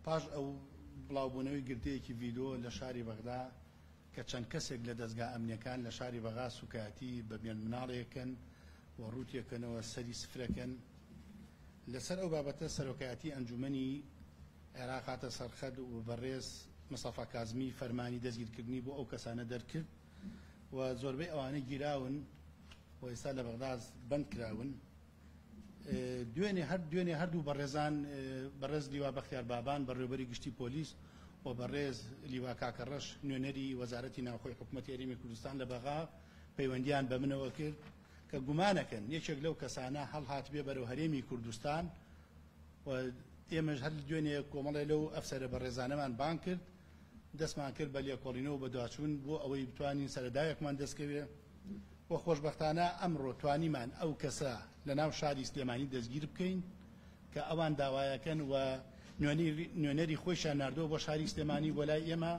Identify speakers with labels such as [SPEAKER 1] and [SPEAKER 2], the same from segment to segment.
[SPEAKER 1] پاش ئەو بڵاوبوونەوەی گردەیەکی ڤیدۆ لە شاری بەغدا کە چەند کەسێک لە دەستگا ئەمنیەکان لە شاری بەغا سوکاتی بە مێن مناڵێکن و ڕوتێکەکەنەوە سەری سفرەکەن لەسەر ئەو بابەتە سەرۆکایەتی ئەنجومەنی عێراق هاتە سەرخەد و بەڕێز مستەفا کازمی فەرمانی دەستگیرکردنی بۆ ئەو کەسانە دەرکرد و زۆربەی ئەوانەی گیراون و ئێستا لە بەغدا بەند کراون. دوێنێ هەردوو بەڕێزان بەڕێز لیوا بەختیار بابان بەڕێوەبەری گشتی پۆلیس و بەڕێز لیوا کاکەڕەش نوێنەری وەزارەتی ناوخۆی حکوومەتی هەرێمی کوردستان لە بەغا پەیوەندیان بە منەوە کرد کە گومانەکەن یەکێک لەو کەسانە هەڵهات بێ بەرەو هەرێمی کوردستان و ئێمەش هەر دوێنێ کۆمەڵێ لەو ئەفسەرە بەڕێزانەمان بان کرد دەستمان کرد بە لێکۆڵینەوە بە دواچوون بۆ ئەوەی بتوانین سەرەدایەکمان دەستکەوێ و خۆشبەختانە ئەمڕۆ توانیمان ئەو کەسە لە ناو شاری سلێمانی دەستگیر بکەین کە ئەوان داوایەکەن و نوێنەری خۆیشان نردووە بۆ شاری سلێمانی بۆ لای ئێمە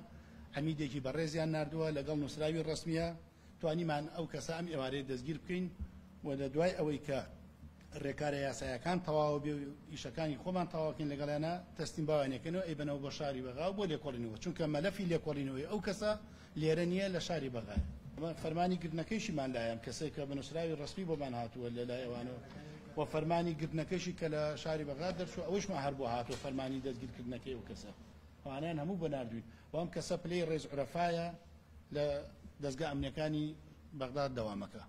[SPEAKER 1] حەمیدێکی بەڕێزیان نردووە لەگەڵ نووسراوی ڕسمیە توانیمان ئەو کەسە ئەم ئێوارەیە دەستگیر بکەین و لە دوای ئەوەی کە ڕێکارە یاسایەکان تەواو بێ ئیشەکانی خۆمان تەواوکەین لەگەڵیانە تەستیم باوانێکەکەنەوە ئەیبەنەوە بۆ شاری بەغا و بۆ لێکۆڵینەوە چونکە مەلەفی لێکۆڵینەوەی ئەو کەسە لێرە نییە لە شاری بەغایە. فەرمانی گرتنەکەیشیمان لایەن کەسێک کە بە نووسراوی ڕسمی بۆمان هاتووە لە لای ئەوانەوە و فەرمانی گرتنەکەشی کە لە شاری بەغا دەرچووە ئەوەشمان هەر بۆ هاتووە فەرمانی دەستگیرکردنەکەی ئەو کەسە ئەوانیان هەموو بۆ ناردوین و ئەم کەسە پلەی ڕێز عورەفایە لە دەستگا ئەمنیەکانی بەغدا دەوامەکە.